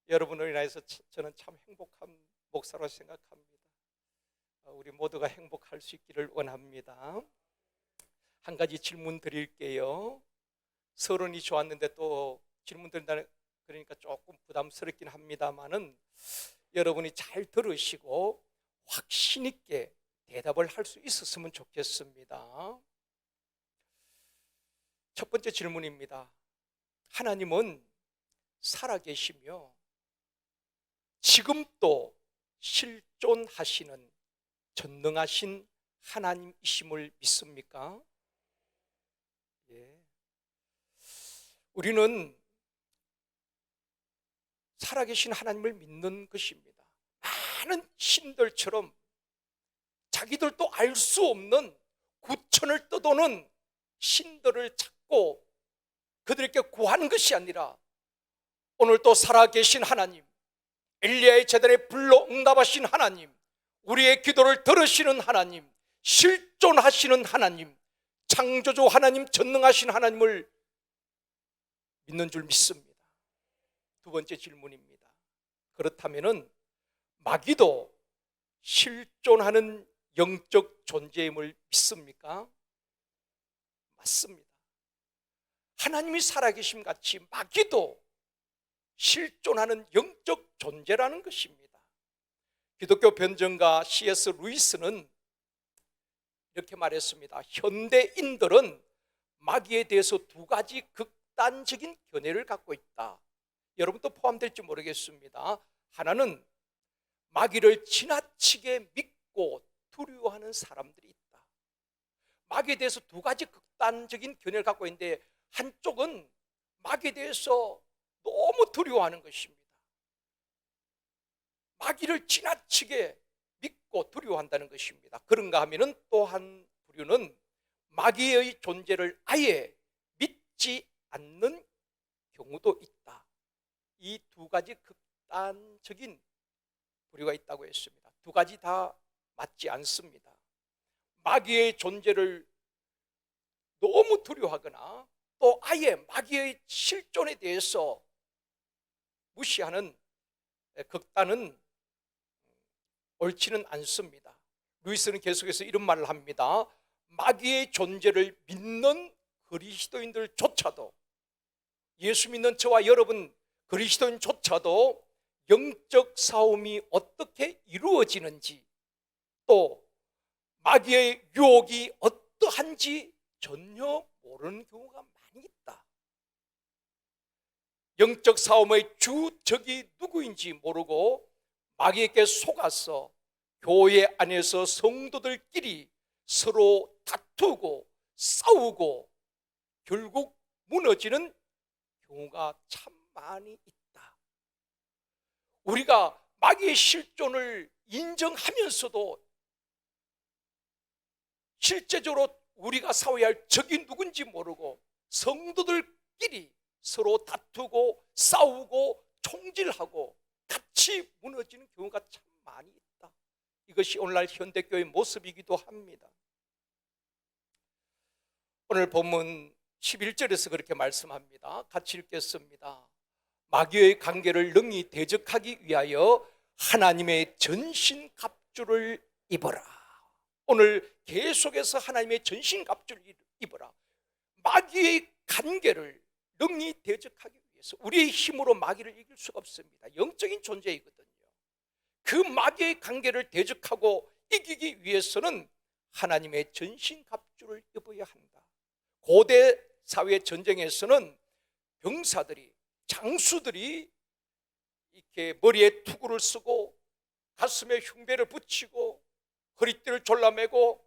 여러분을 인해서 저는 참 행복한 목사로 생각합니다. 우리 모두가 행복할 수 있기를 원합니다. 한 가지 질문 드릴게요. 서론이 좋았는데 또 질문 드린다는 그러니까 조금 부담스럽긴 합니다만은 여러분이 잘 들으시고 확신 있게 대답을 할 수 있었으면 좋겠습니다. 첫 번째 질문입니다. 하나님은 살아계시며 지금도 실존하시는 전능하신 하나님이심을 믿습니까? 예. 우리는 살아계신 하나님을 믿는 것입니다. 많은 신들처럼 자기들도 알 수 없는 구천을 떠도는 신들을 찾고 그들에게 구하는 것이 아니라 오늘 또 살아계신 하나님, 엘리야의 제단에 불러 응답하신 하나님, 우리의 기도를 들으시는 하나님, 실존하시는 하나님, 창조주 하나님, 전능하신 하나님을 믿는 줄 믿습니다. 두 번째 질문입니다. 그렇다면은 마귀도 실존하는 영적 존재임을 믿습니까? 맞습니다. 하나님이 살아계심 같이 마귀도 실존하는 영적 존재라는 것입니다. 기독교 변증가 C.S. 루이스는 이렇게 말했습니다. 현대인들은 마귀에 대해서 두 가지 극단적인 견해를 갖고 있다. 여러분도 포함될지 모르겠습니다. 하나는 마귀를 지나치게 믿고 두려워하는 사람들이 있다. 마귀에 대해서 두 가지 극단적인 견해를 갖고 있는데 한쪽은 마귀에 대해서 너무 두려워하는 것입니다. 마귀를 지나치게 믿고 두려워한다는 것입니다. 그런가 하면은 또 한 부류는 마귀의 존재를 아예 믿지 않는 경우도 있다. 이 두 가지 극단적인 부류가 있다고 했습니다. 두 가지 다 맞지 않습니다. 마귀의 존재를 너무 두려워하거나 또 아예 마귀의 실존에 대해서 무시하는 극단은 옳지는 않습니다. 루이스는 계속해서 이런 말을 합니다. 마귀의 존재를 믿는 그리스도인들조차도, 예수 믿는 저와 여러분 그리스도인조차도 영적 싸움이 어떻게 이루어지는지, 또 마귀의 유혹이 어떠한지 전혀 모르는 경우가 많이 있다. 영적 싸움의 주적이 누구인지 모르고 마귀에게 속아서 교회 안에서 성도들끼리 서로 다투고 싸우고 결국 무너지는 경우가 참 많이 있다. 우리가 마귀의 실존을 인정하면서도 실제적으로 우리가 싸워야 할 적이 누군지 모르고 성도들끼리 서로 다투고 싸우고 총질하고 같이 무너지는 경우가 참 많이 있다. 이것이 오늘날 현대교회의 모습이기도 합니다. 오늘 본문 11절에서 그렇게 말씀합니다. 같이 읽겠습니다. 마귀의 관계를 능히 대적하기 위하여 하나님의 전신갑주를 입어라. 오늘 계속해서 하나님의 전신갑주를 입어라. 마귀의 관계를 능히 대적하기 위해서 우리의 힘으로 마귀를 이길 수가 없습니다. 영적인 존재이거든요. 그 마귀의 관계를 대적하고 이기기 위해서는 하나님의 전신갑주를 입어야 한다. 고대 사회 전쟁에서는 병사들이, 장수들이 이렇게 머리에 투구를 쓰고 가슴에 흉배를 붙이고 허리띠를 졸라매고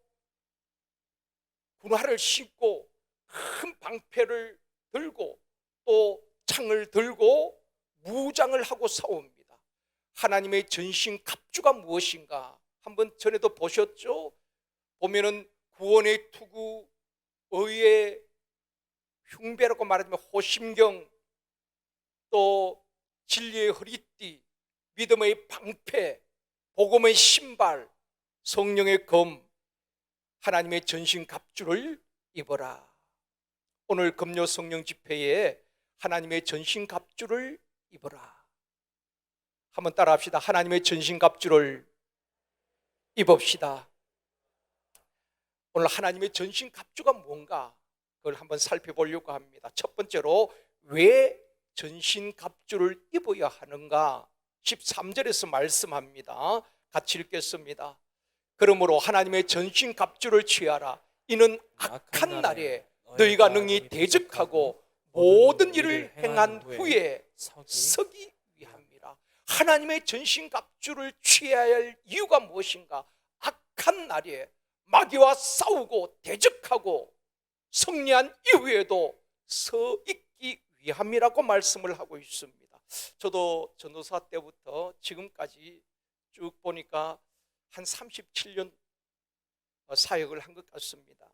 군화를 신고 큰 방패를 들고 또 창을 들고 무장을 하고 싸웁니다. 하나님의 전신 갑주가 무엇인가 한번 전에도 보셨죠? 보면은 구원의 투구, 의의 흉배라고 말하자면 호심경, 또 진리의 허리띠, 믿음의 방패, 복음의 신발, 성령의 검, 하나님의 전신 갑주를 입어라. 오늘 금요 성령 집회에 하나님의 전신 갑주를 입어라. 한번 따라합시다. 하나님의 전신갑주를 입읍시다. 오늘 하나님의 전신갑주가 뭔가 그걸 한번 살펴보려고 합니다. 첫 번째로 왜 전신갑주를 입어야 하는가 13절에서 말씀합니다. 같이 읽겠습니다. 그러므로 하나님의 전신갑주를 취하라. 이는 악한 날에 너희가 능히 대적하고 모든 일을 행한 후에 서기 위함이라. 하나님의 전신갑주를 취해야 할 이유가 무엇인가? 악한 날에 마귀와 싸우고 대적하고 승리한 이후에도 서 있기 위함이라고 말씀을 하고 있습니다. 저도 전도사 때부터 지금까지 쭉 보니까 한 37년 사역을 한 것 같습니다.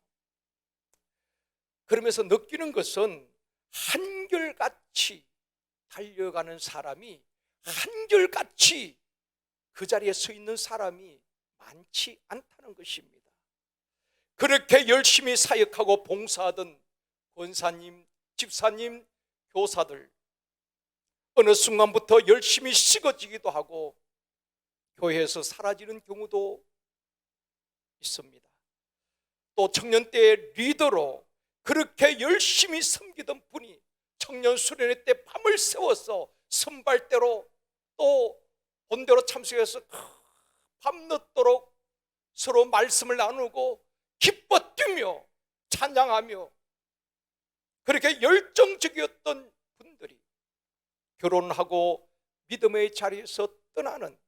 그러면서 느끼는 것은 한결같이 달려가는 사람이, 한결같이 그 자리에 서 있는 사람이 많지 않다는 것입니다. 그렇게 열심히 사역하고 봉사하던 권사님, 집사님, 교사들 어느 순간부터 열심히 식어지기도 하고 교회에서 사라지는 경우도 있습니다. 또 청년때 리더로 그렇게 열심히 섬기던 분이 청년 수련회 때 밤을 새워서 선발대로 또 본대로 참석해서 밤늦도록 서로 말씀을 나누고 기뻐 뛰며 찬양하며 그렇게 열정적이었던 분들이 결혼하고 믿음의 자리에서 떠나는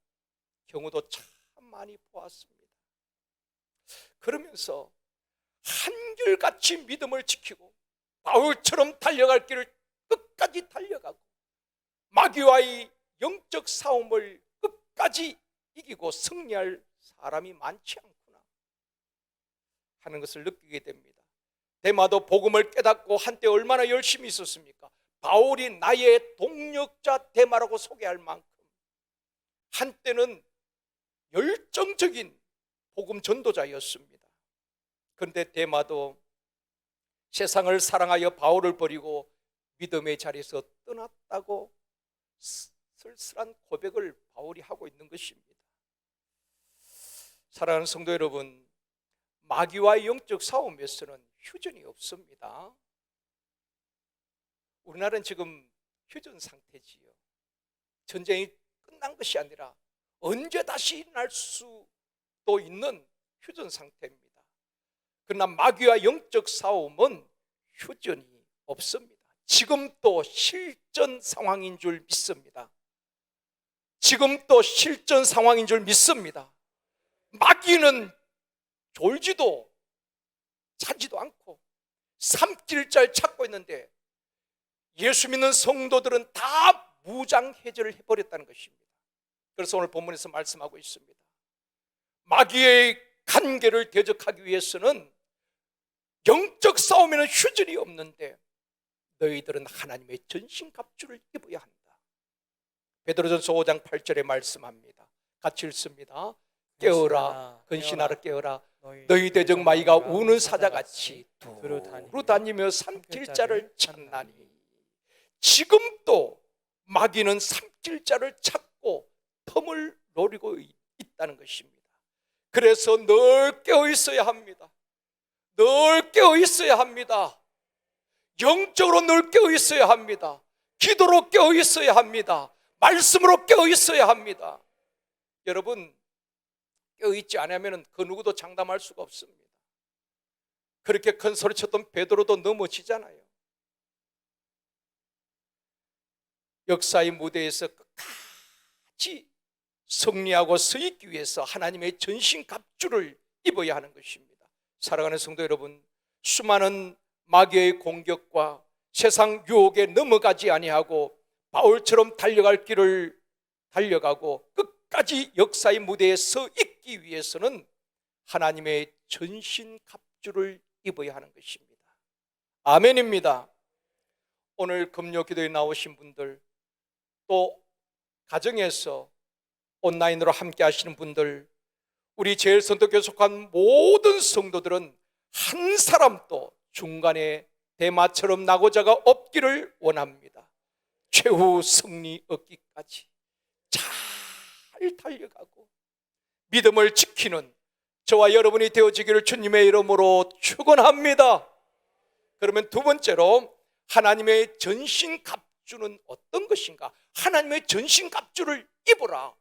경우도 참 많이 보았습니다. 그러면서 한결같이 믿음을 지키고 바울처럼 달려갈 길을 끝까지 달려가고 마귀와의 영적 싸움을 끝까지 이기고 승리할 사람이 많지 않구나 하는 것을 느끼게 됩니다. 데마도 복음을 깨닫고 한때 얼마나 열심히 있었습니까? 바울이 나의 동력자 데마라고 소개할 만큼 한때는 열정적인 복음 전도자였습니다. 그런데 데마도 세상을 사랑하여 바울을 버리고 믿음의 자리에서 떠났다고 쓸쓸한 고백을 바울이 하고 있는 것입니다. 사랑하는 성도 여러분, 마귀와의 영적 싸움에서는 휴전이 없습니다. 우리나라는 지금 휴전 상태지요. 전쟁이 끝난 것이 아니라 언제 다시 일어날 수도 있는 휴전 상태입니다. 그러나 마귀와 영적 싸움은 휴전이 없습니다. 지금도 실전 상황인 줄 믿습니다. 지금도 실전 상황인 줄 믿습니다. 마귀는 졸지도 자지도 않고 삼킬자를 찾고 있는데 예수 믿는 성도들은 다 무장해제를 해버렸다는 것입니다. 그래서 오늘 본문에서 말씀하고 있습니다. 마귀의 간계를 대적하기 위해서는 영적 싸움에는 휴전이 없는데 너희들은 하나님의 전신갑주를 입어야 한다. 베드로전서 5장 8절에 말씀합니다. 같이 읽습니다. 깨어라, 근신하라, 깨어라. 너희 대적 마귀가 우는 사자같이 두루 다니며 삼킬 자를 찾나니. 지금도 마귀는 삼킬 자를 찾고 틈을 노리고 있다는 것입니다. 그래서 늘 깨어 있어야 합니다. 늘 깨어 있어야 합니다. 영적으로 늘 깨어 있어야 합니다. 기도로 깨어 있어야 합니다. 말씀으로 깨어 있어야 합니다. 여러분, 깨어 있지 않으면 그 누구도 장담할 수가 없습니다. 그렇게 큰 소리 쳤던 베드로도 넘어지잖아요. 역사의 무대에서 끝까지 승리하고 서 있기 위해서 하나님의 전신갑주를 입어야 하는 것입니다. 사랑하는 성도 여러분, 수많은 마귀의 공격과 세상 유혹에 넘어가지 아니하고 바울처럼 달려갈 길을 달려가고 끝까지 역사의 무대에 서 있기 위해서는 하나님의 전신갑주를 입어야 하는 것입니다. 아멘입니다. 오늘 금요 기도에 나오신 분들, 또 가정에서 온라인으로 함께 하시는 분들, 우리 제일선도교에 속한 모든 성도들은 한 사람도 중간에 대마처럼 낙오자가 없기를 원합니다. 최후 승리 얻기까지 잘 잘 달려가고 믿음을 지키는 저와 여러분이 되어지기를 주님의 이름으로 축원합니다. 그러면 두 번째로, 하나님의 전신갑주는 어떤 것인가? 하나님의 전신갑주를 입어라,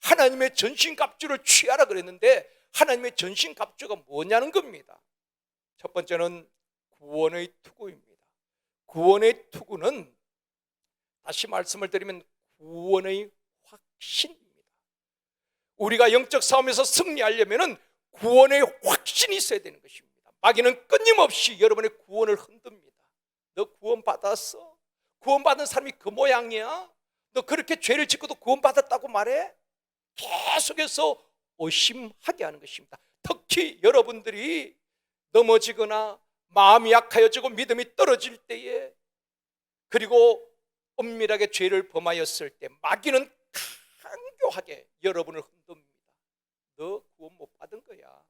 하나님의 전신갑주를 취하라 그랬는데, 하나님의 전신갑주가 뭐냐는 겁니다. 첫 번째는 구원의 투구입니다. 구원의 투구는, 다시 말씀을 드리면, 구원의 확신입니다. 우리가 영적 싸움에서 승리하려면 구원의 확신이 있어야 되는 것입니다. 마귀는 끊임없이 여러분의 구원을 흔듭니다. 너 구원 받았어? 구원받은 사람이 그 모양이야? 너 그렇게 죄를 짓고도 구원받았다고 말해? 계속해서 의심하게 하는 것입니다. 특히 여러분들이 넘어지거나 마음이 약하여지고 믿음이 떨어질 때에, 그리고 은밀하게 죄를 범하였을 때, 마귀는 강교하게 여러분을 흔듭니다. 너 구원 못 받은 거야.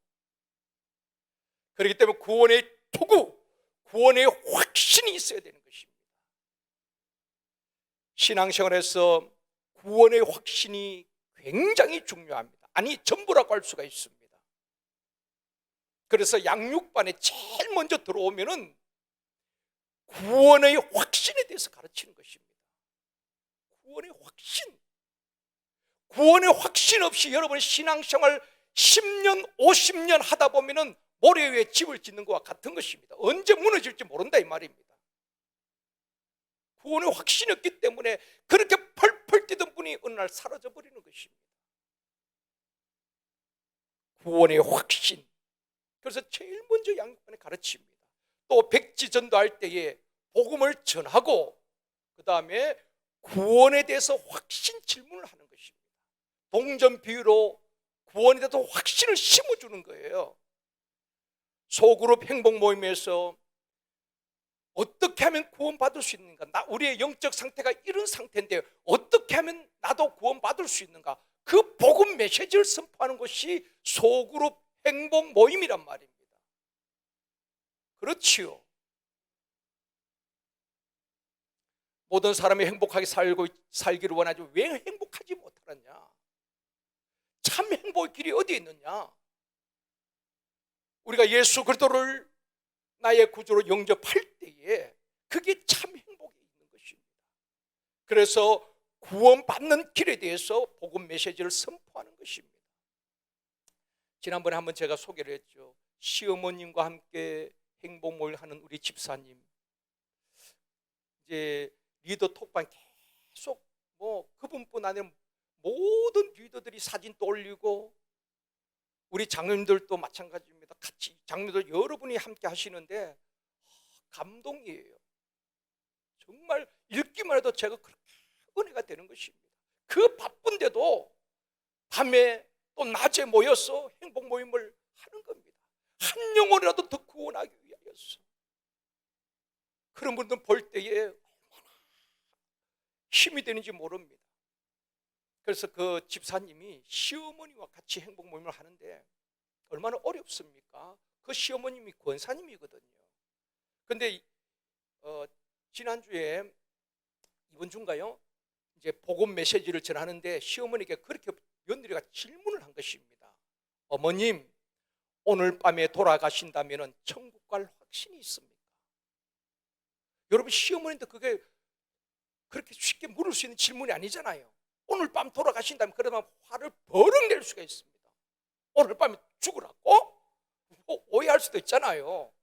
그렇기 때문에 구원의 투구, 구원의 확신이 있어야 되는 것입니다. 신앙생활에서 구원의 확신이 굉장히 중요합니다. 아니, 전부라고 할 수가 있습니다. 그래서 양육반에 제일 먼저 들어오면은 구원의 확신에 대해서 가르치는 것입니다. 구원의 확신. 구원의 확신 없이 여러분의 신앙생활 10년, 50년 하다 보면은 모래 위에 집을 짓는 것과 같은 것입니다. 언제 무너질지 모른다 이 말입니다. 구원의 확신이 없기 때문에 그렇게 펄펄 뛰던 분이 어느 날 사라져 버리는 것입니다. 구원의 확신. 그래서 제일 먼저 양육반에 가르칩니다. 또 백지전도할 때에 복음을 전하고, 그 다음에 구원에 대해서 확신 질문을 하는 것입니다. 동전 비유로 구원에 대해서 확신을 심어주는 거예요. 소그룹 행복 모임에서 어떻게 하면 구원받을 수 있는가? 우리의 영적 상태가 이런 상태인데 어떻게 하면 나도 구원받을 수 있는가? 그 복음 메시지를 선포하는 것이 소그룹 행복 모임이란 말입니다. 그렇지요. 모든 사람이 행복하게 살기를 원하지 왜 행복하지 못하느냐? 참 행복의 길이 어디에 있느냐? 우리가 예수 그리스도를 나의 구주로 영접할 때에 그게 참 행복이 있는 것입니다. 그래서 구원받는 길에 대해서 복음 메시지를 선포하는 것입니다. 지난번에 한번 제가 소개를 했죠. 시어머님과 함께 행복모임을 하는 우리 집사님, 이제 리더 톡방 계속 그분뿐 아니라 모든 리더들이 사진도 올리고, 우리 장로님들도 마찬가지입니다. 같이 장로들 여러분이 함께 하시는데 감동이에요. 정말 읽기만 해도 제가 그렇게 은혜가 되는 것입니다. 그 바쁜데도 밤에 또 낮에 모여서 행복 모임을 하는 겁니다. 한 영혼이라도 더 구원하기 위하여서. 그런 분들 볼 때에 얼마나 힘이 되는지 모릅니다. 그래서 그 집사님이 시어머니와 같이 행복 모임을 하는데 얼마나 어렵습니까? 그 시어머님이 권사님이거든요. 근데 지난주에, 이번 주인가요? 이제 복음 메시지를 전하는데 시어머니께 그렇게 며느리가 질문을 한 것입니다. 어머님, 오늘 밤에 돌아가신다면 천국 갈 확신이 있습니까? 여러분, 시어머니한테 그게 그렇게 쉽게 물을 수 있는 질문이 아니잖아요. 오늘 밤 돌아가신다면, 그러면 화를 버럭 낼 수가 있습니다. 오늘 밤에 죽으라고? 오해할 수도 있잖아요.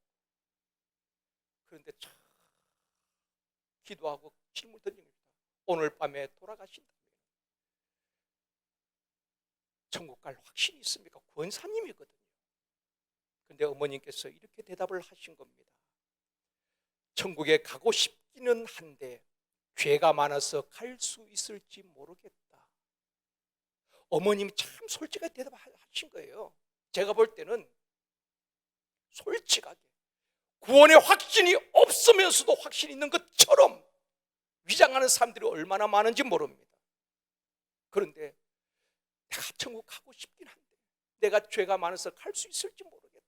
그런데 참 기도하고 질문 던진 겁니다. 오늘 밤에 돌아가신다면 천국 갈 확신이 있습니까? 권사님이거든요. 그런데 어머님께서 이렇게 대답을 하신 겁니다. 천국에 가고 싶기는 한데 죄가 많아서 갈 수 있을지 모르겠다. 어머님이 참 솔직하게 대답하신 거예요. 제가 볼 때는 솔직하게, 구원의 확신이 없으면서도 확신이 있는 것처럼 위장하는 사람들이 얼마나 많은지 모릅니다. 그런데 내가 천국 가고 싶긴 한데 내가 죄가 많아서 갈 수 있을지 모르겠다.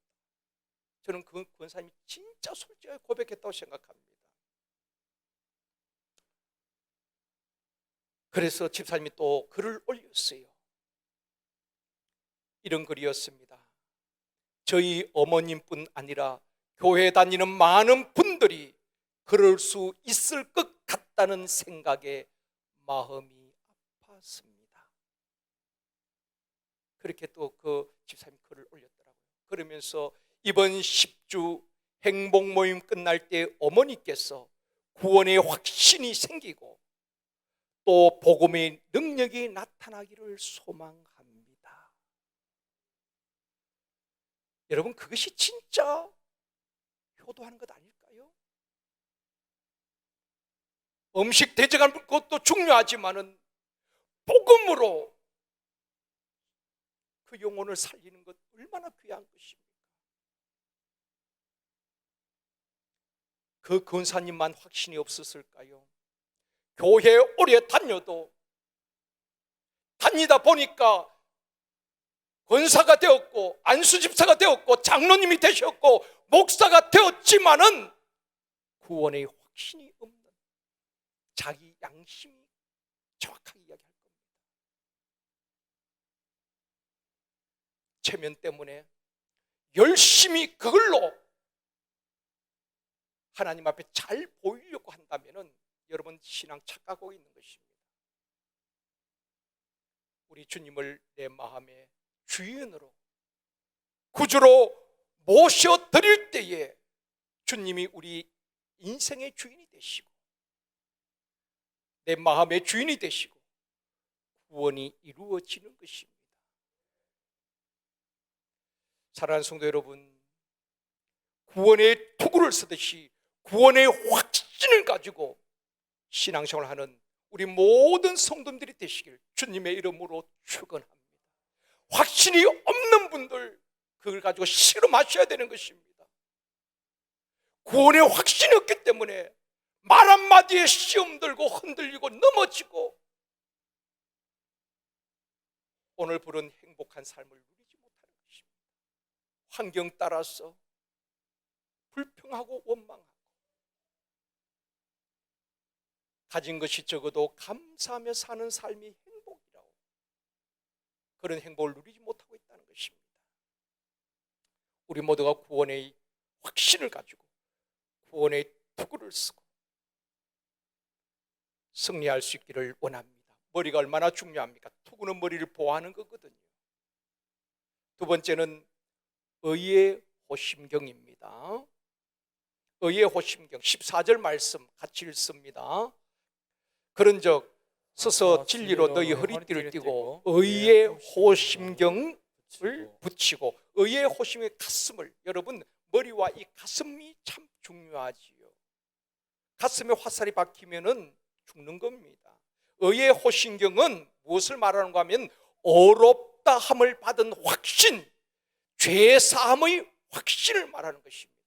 저는 그 권사님이 진짜 솔직하게 고백했다고 생각합니다. 그래서 집사님이 또 글을 올렸어요. 이런 글이었습니다. 저희 어머님뿐 아니라 교회 다니는 많은 분들이 그럴 수 있을 것 같다는 생각에 마음이 아팠습니다. 그렇게 또 그 집사님이 글을 올렸더라고요. 그러면서 이번 10주 행복 모임 끝날 때 어머니께서 구원의 확신이 생기고 또 복음의 능력이 나타나기를 소망합니다. 여러분, 그것이 진짜 효도하는 것 아닐까요? 음식 대접하는 것도 중요하지만은 복음으로 그 영혼을 살리는 것 얼마나 귀한 것입니까? 그 권사님만 확신이 없었을까요? 교회에 오래 다녀도 다니다 보니까 권사가 되었고 안수집사가 되었고 장로님이 되셨고 목사가 되었지만은 구원의 확신이 없는, 자기 양심이 정확하게 이야기할 겁니다. 체면 때문에 열심히 그걸로 하나님 앞에 잘 보이려고 한다면은 여러분 신앙 착각하고 있는 것입니다. 우리 주님을 내 마음의 주인으로 구주로 모셔드릴 때에 주님이 우리 인생의 주인이 되시고 내 마음의 주인이 되시고 구원이 이루어지는 것입니다. 사랑하는 성도 여러분, 구원의 투구를 쓰듯이 구원의 확신을 가지고 신앙생활을 하는 우리 모든 성도들이 되시길 주님의 이름으로 축원합니다. 확신이 없는 분들, 그걸 가지고 실험하셔야 되는 것입니다. 구원의 확신이 없기 때문에 말 한마디에 시험 들고 흔들리고 넘어지고 오늘 부른 행복한 삶을 누리지 못하는 것입니다. 환경 따라서 불평하고 원망하고 가진 것이 적어도 감사하며 사는 삶이 행복이라고, 그런 행복을 누리지 못하고 있다는 것입니다. 우리 모두가 구원의 확신을 가지고 구원의 투구를 쓰고 승리할 수 있기를 원합니다. 머리가 얼마나 중요합니까? 투구는 머리를 보호하는 거거든요. 두 번째는 의의 호심경입니다. 의의 호심경 14절 말씀 같이 읽습니다. 그런즉 서서 진리로 너희 허리띠를 띠고 의의 호심경을 붙이고, 의의 호심의 가슴을, 여러분 머리와 이 가슴이 참 중요하지요. 가슴에 화살이 박히면은 죽는 겁니다. 의의 호심경은 무엇을 말하는가 하면 어렵다 함을 받은 확신, 죄 사함의 확신을 말하는 것입니다.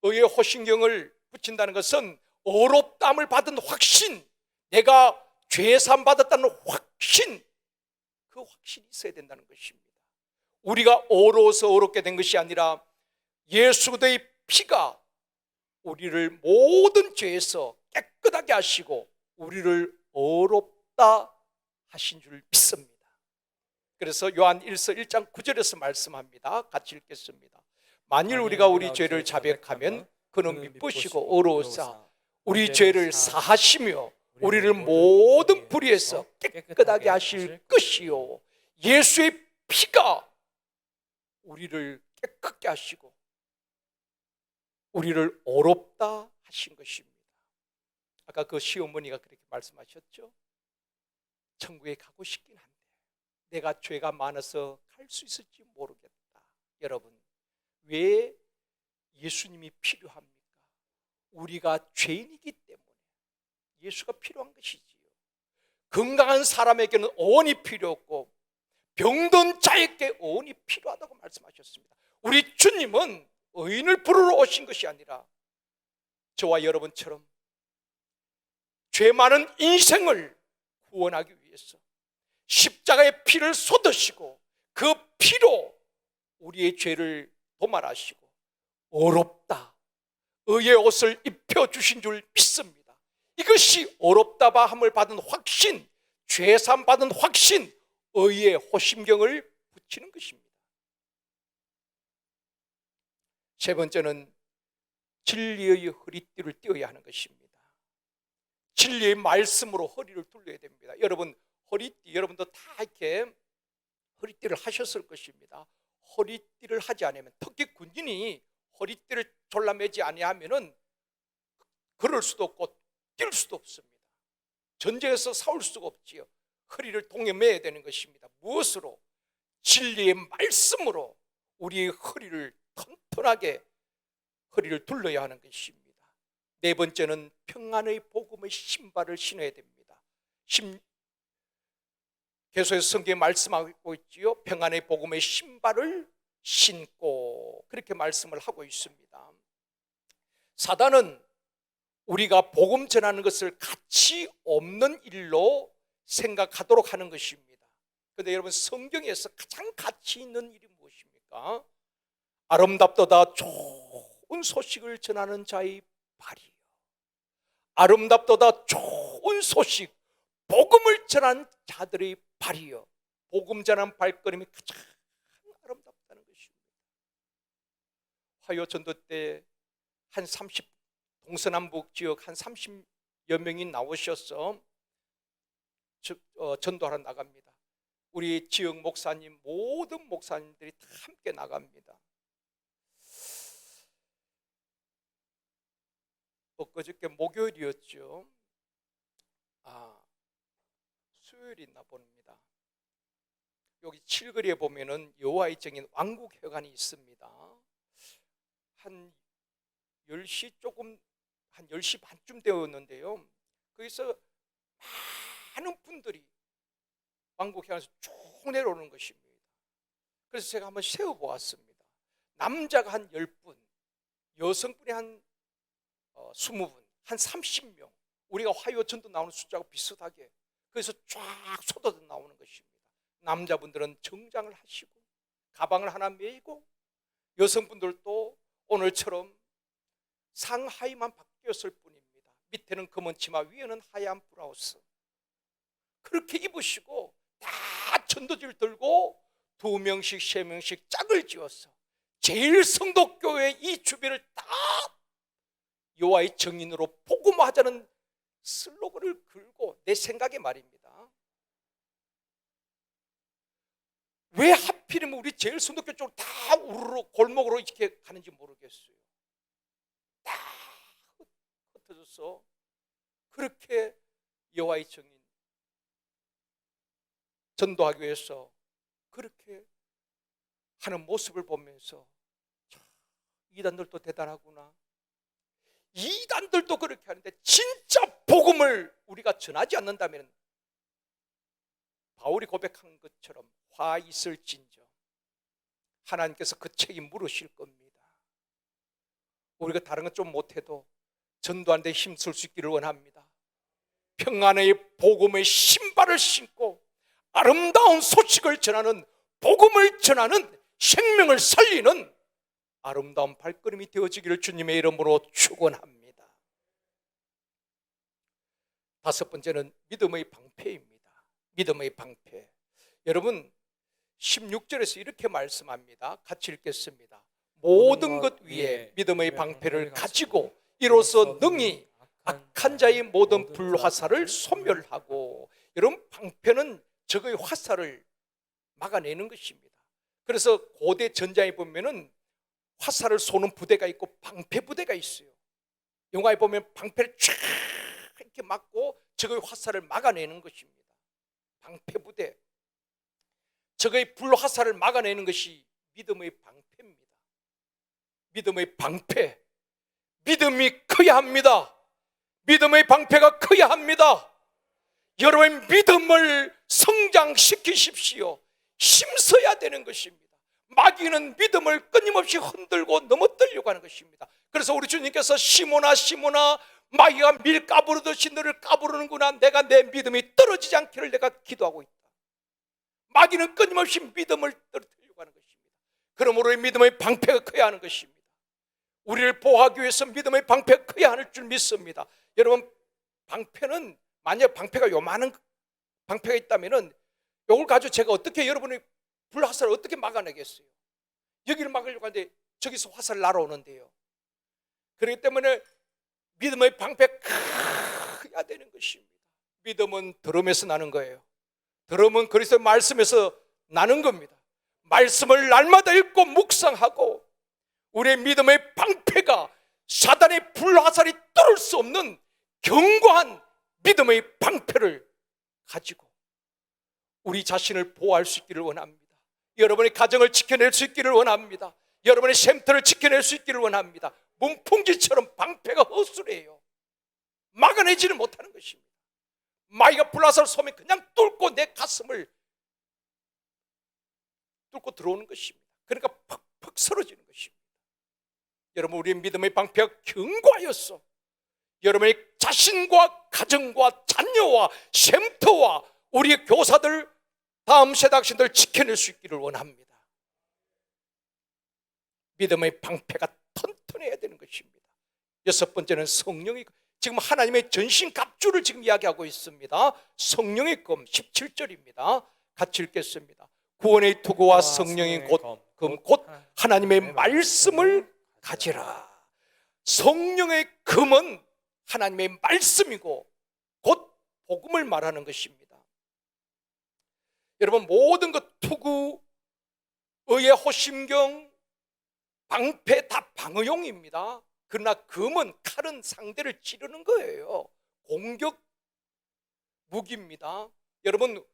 의의 호심경을 붙인다는 것은 어렵다함을 받은 확신, 내가 죄 사함 받았다는 확신, 그 확신이 있어야 된다는 것입니다. 우리가 어려워서 어렵게 된 것이 아니라 예수 그리스도의 피가 우리를 모든 죄에서 깨끗하게 하시고 우리를 어렵다 하신 줄 믿습니다. 그래서 요한 1서 1장 9절에서 말씀합니다. 같이 읽겠습니다. 만일 우리가 우리 죄를 자백하면 그는 미쁘시고 어로우사 우리 죄를 사하시며 우리를 모든 불의에서 깨끗하게 하실 것이요, 예수의 피가 우리를 깨끗게 하시고 우리를 어렵다 하신 것입니다. 아까 그 시어머니가 그렇게 말씀하셨죠. 천국에 가고 싶긴 한데 내가 죄가 많아서 갈 수 있을지 모르겠다. 여러분, 왜 예수님이 필요합니까? 우리가 죄인이기 때문에 예수가 필요한 것이지요. 건강한 사람에게는 어원이 필요 없고 병든 자에게 어원이 필요하다고 말씀하셨습니다. 우리 주님은 의인을 부르러 오신 것이 아니라 저와 여러분처럼 죄 많은 인생을 구원하기 위해서 십자가의 피를 쏟으시고 그 피로 우리의 죄를 도말하시고 어렵다, 의의 옷을 입혀주신 줄 믿습니다. 이것이 어렵다함을 받은 확신, 죄사함 받은 확신, 의의 호심경을 붙이는 것입니다. 세 번째는 진리의 허리띠를 띄어야 하는 것입니다. 진리의 말씀으로 허리를 둘러야 됩니다. 여러분 허리띠, 여러분도 다 이렇게 허리띠를 하셨을 것입니다. 허리띠를 하지 않으면, 특히 군인이 허리띠를 졸라매지 아니하면은 걸을 수도 없고 뛸 수도 없습니다. 전쟁에서 싸울 수가 없지요. 허리를 동여매야 되는 것입니다. 무엇으로? 진리의 말씀으로 우리의 허리를 튼튼하게 허리를 둘러야 하는 것입니다. 네 번째는 평안의 복음의 신발을 신어야 됩니다. 계속해서 성경에 말씀하고 있지요. 평안의 복음의 신발을 신고, 그렇게 말씀을 하고 있습니다. 사단은 우리가 복음 전하는 것을 가치 없는 일로 생각하도록 하는 것입니다. 그런데 여러분, 성경에서 가장 가치 있는 일이 무엇입니까? 아름답도다 좋은 소식을 전하는 자의 발이요, 아름답도다 좋은 소식, 복음을 전하는 자들의 발이요. 복음 전하는 발걸음이 가장 아름답다는 것입니다. 화요 전도 때 한 30, 동서남북 지역 한 30여 명이 나오셔서 전도하러 나갑니다. 우리 지역 목사님, 모든 목사님들이 다 함께 나갑니다. 엊그저께 목요일이었죠. 수요일이나 봅니다. 여기 칠거리에 보면은 여호와의 증인 왕국회관이 있습니다. 한 10시 조금, 한 10시 반쯤 되었는데요, 거기서 많은 분들이 왕국회관에서 쭉 내려오는 것입니다. 그래서 제가 한번 세어보았습니다. 남자가 한 10분, 여성분이 한 20분, 한 30명, 우리가 화요 전도 나오는 숫자가 비슷하게, 그래서 쫙 쏟아져 나오는 것입니다. 남자분들은 정장을 하시고 가방을 하나 메고, 여성분들도 오늘처럼 상하의만 바뀌었을 뿐입니다. 밑에는 검은 치마, 위에는 하얀 브라우스, 그렇게 입으시고 다 전도지를 들고 2명씩 3명씩 짝을 지어서 제일 성도교회 이 주변을 다 여호와의 증인으로 복음화하자는 슬로건을 걸고, 내 생각에 말입니다, 왜 하필이면 우리 제일 성도교 쪽으로 다 우르르 골목으로 이렇게 가는지 모르겠어요. 다 흩어져서 그렇게 여호와의 증인 전도하기 위해서 그렇게 하는 모습을 보면서 이단들도 대단하구나, 이단들도 그렇게 하는데 진짜 복음을 우리가 전하지 않는다면 바울이 고백한 것처럼 화 있을진저 하나님께서 그 책임 물으실 겁니다. 우리가 다른 건 좀 못해도 전도하는 데 힘쓸 수 있기를 원합니다. 평안의 복음의 신발을 신고 아름다운 소식을 전하는, 복음을 전하는, 생명을 살리는 아름다운 발걸음이 되어지기를 주님의 이름으로 축원합니다. 다섯 번째는 믿음의 방패입니다. 믿음의 방패. 여러분 16절에서 이렇게 말씀합니다. 같이 읽겠습니다. 모든 것 위에 믿음의 방패를 가지고 이로써 능히 악한 자의 모든 불화살을 소멸하고. 여러분, 방패는 적의 화살을 막아내는 것입니다. 그래서 고대 전장에 보면은 화살을 쏘는 부대가 있고 방패 부대가 있어요. 영화에 보면 방패를 쫙 이렇게 막고 적의 화살을 막아내는 것입니다. 방패 부대. 적의 불화살을 막아내는 것이 믿음의 방패입니다. 믿음의 방패. 믿음이 커야 합니다. 믿음의 방패가 커야 합니다. 여러분, 믿음을 성장시키십시오. 힘써야 되는 것입니다. 마귀는 믿음을 끊임없이 흔들고 넘어뜨리려고 하는 것입니다. 그래서 우리 주님께서 시몬아 시몬아, 마귀가 밀 까부르듯이 너를 까부르는구나. 내가 내 믿음이 떨어지지 않기를 내가 기도하고 있다. 마귀는 끊임없이 믿음을 떨어뜨리려고 하는 것입니다. 그러므로 믿음의 방패가 커야 하는 것입니다. 우리를 보호하기 위해서 믿음의 방패가 커야 할 줄 믿습니다. 여러분, 방패는, 만약 방패가 요만한 방패가 있다면은 이걸 가지고 제가 어떻게 여러분의 불화살을 어떻게 막아내겠어요? 여기를 막으려고 하는데 저기서 화살 날아오는데요. 그렇기 때문에 믿음의 방패가 커야 되는 것입니다. 믿음은 들음에서 나는 거예요. 들음은 그리스도의 말씀에서 나는 겁니다. 말씀을 날마다 읽고 묵상하고 우리의 믿음의 방패가 사단의 불화살이 뚫을 수 없는 견고한 믿음의 방패를 가지고 우리 자신을 보호할 수 있기를 원합니다. 여러분의 가정을 지켜낼 수 있기를 원합니다. 여러분의 쉼터를 지켜낼 수 있기를 원합니다. 문풍지처럼 방패가 허술해요. 막아내지는 못하는 것입니다. 마귀가 불화살 쏘면 그냥 뚫고 내 가슴을 뚫고 들어오는 것입니다. 그러니까 퍽퍽 쓰러지는 것입니다. 여러분, 우리의 믿음의 방패가 견고하였어. 여러분의 자신과 가정과 자녀와 쉼터와 우리의 교사들, 다음 세대학생들 지켜낼 수 있기를 원합니다. 믿음의 방패가 튼튼해야 되는 것입니다. 여섯 번째는 성령의, 지금 하나님의 전신갑주를 지금 이야기하고 있습니다. 성령의 검 17절입니다. 같이 읽겠습니다. 구원의 투구와 성령의 곧 하나님의 말씀을 가지라. 성령의 검은 하나님의 말씀이고 곧 복음을 말하는 것입니다. 여러분, 모든 것 투구, 의의 호심경, 방패 다 방어용입니다. 그러나 검은, 칼은 상대를 찌르는 거예요. 공격 무기입니다. 여러분,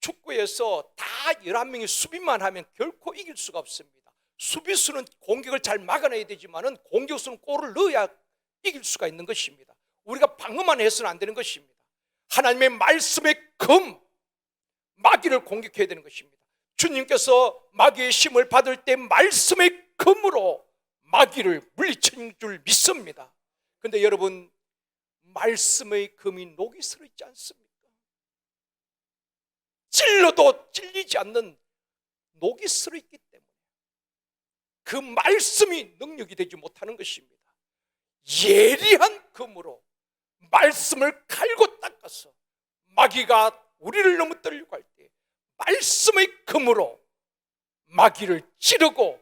축구에서 다 11명이 수비만 하면 결코 이길 수가 없습니다. 수비수는 공격을 잘 막아내야 되지만 공격수는 골을 넣어야 이길 수가 있는 것입니다. 우리가 방어만 해서는 안 되는 것입니다. 하나님의 말씀의 검, 마귀를 공격해야 되는 것입니다. 주님께서 마귀의 힘을 받을 때 말씀의 검으로 마귀를 물리치는 줄 믿습니다. 그런데 여러분, 말씀의 검이 녹이 슬어 있지 않습니까? 찔러도 찔리지 않는 녹이 슬어 있기 때문에 그 말씀이 능력이 되지 못하는 것입니다. 예리한 검으로 말씀을 갈고 닦아서 마귀가 우리를 넘어뜨리려고 할 때 말씀의 검으로 마귀를 찌르고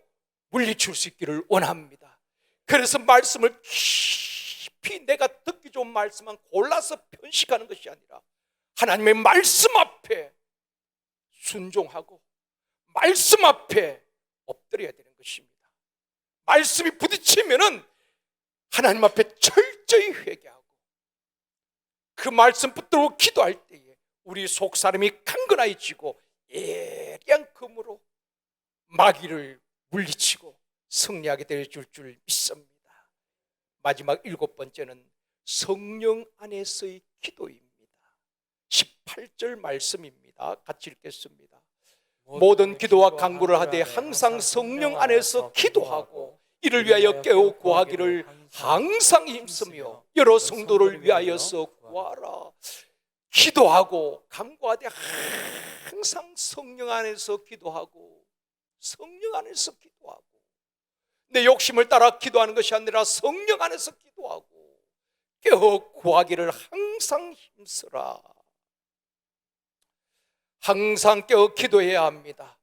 물리칠 수 있기를 원합니다. 그래서 말씀을 깊이 내가 듣기 좋은 말씀만 골라서 편식하는 것이 아니라 하나님의 말씀 앞에 순종하고 말씀 앞에 엎드려야 되는 것입니다. 말씀이 부딪히면은 하나님 앞에 철저히 회개하고 그 말씀 붙들고 기도할 때에 우리 속 사람이 강건해지고 예리한 검으로 마귀를 물리치고 승리하게 될 줄 믿습니다. 마지막 7번째는 성령 안에서의 기도입니다. 18절 말씀입니다. 같이 읽겠습니다. 모든 기도와 간구를 하되 항상 성령 안에서 기도하고 이를 위하여 깨어 구하기를 항상 힘쓰며 여러 성도를 위하여서 구하라. 기도하고 간구하되 항상 성령 안에서 기도하고 성령 안에서 기도하고 내 욕심을 따라 기도하는 것이 아니라 성령 안에서 기도하고 깨어 구하기를 항상 힘쓰라. 항상 깨어 기도해야 합니다.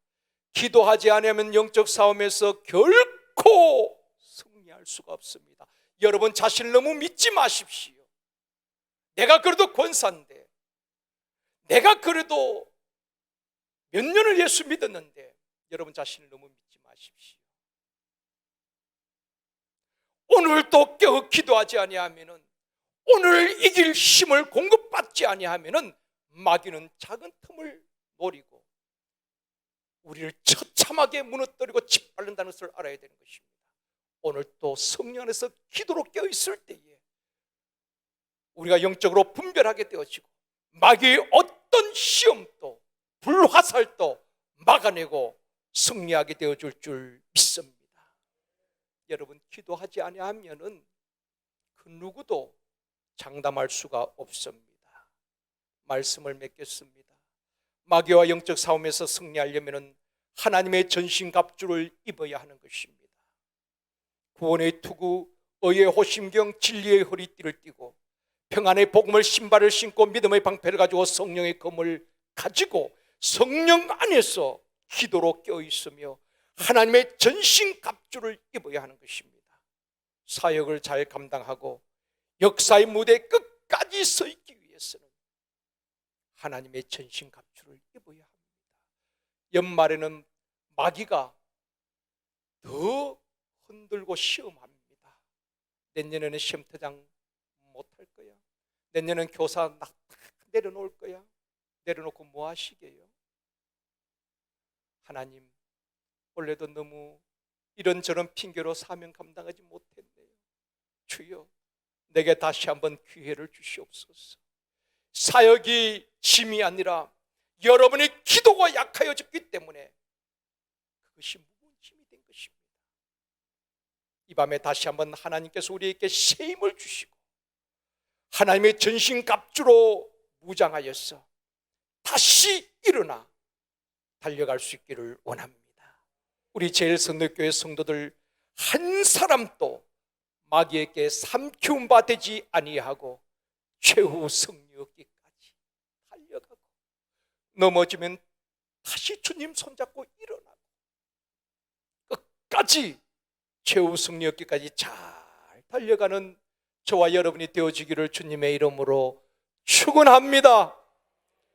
기도하지 않으면 영적 싸움에서 결코 승리할 수가 없습니다. 여러분 자신을 너무 믿지 마십시오. 내가 그래도 권사인데, 내가 그래도 몇 년을 예수 믿었는데, 여러분 자신을 너무 믿지 마십시오. 오늘도 깨어 기도하지 아니하면은, 오늘 이길 힘을 공급받지 아니하면은 마귀는 작은 틈을 노리고 우리를 처참하게 무너뜨리고 짓밟는다는 것을 알아야 되는 것입니다. 오늘 또 성령 안에서 기도로 깨어있을 때에 우리가 영적으로 분별하게 되어지고 마귀의 어떤 시험도 불화살도 막아내고 승리하게 되어줄 줄 믿습니다. 여러분 기도하지 아니하면은 그 누구도 장담할 수가 없습니다. 말씀을 맺겠습니다. 마귀와 영적 싸움에서 승리하려면 하나님의 전신갑주를 입어야 하는 것입니다. 구원의 투구, 의의 호심경, 진리의 허리띠를 띠고 평안의 복음을 신발을 신고 믿음의 방패를 가지고 성령의 검을 가지고 성령 안에서 기도로 깨어 있으며 하나님의 전신갑주를 입어야 하는 것입니다. 사역을 잘 감당하고 역사의 무대에 끝까지 서 있기 위해서는 하나님의 전신갑주를 입어야 합니다. 연말에는 마귀가 더 흔들고 시험합니다. 내년에는 시험대장 못할 거야. 내년은 교사 내려놓을 거야. 내려놓고 뭐 하시게요? 하나님, 원래도 너무 이런저런 핑계로 사명 감당하지 못했네요. 주여, 내게 다시 한번 기회를 주시옵소서. 사역이 짐이 아니라 여러분의 기도가 약하여졌기 때문에 그것이 무거운 짐이 된 것입니다. 이 밤에 다시 한번 하나님께서 우리에게 새 힘을 주시고 하나님의 전신갑주로 무장하여서 다시 일어나 달려갈 수 있기를 원합니다. 우리 제일선교회 성도들 한 사람도 마귀에게 삼키운 바 되지 아니하고 최후 승리 얻기까지 달려가고 넘어지면 다시 주님 손잡고 일어나고 끝까지 최후 승리 얻기까지 잘 달려가는 저와 여러분이 되어지기를 주님의 이름으로 축원합니다.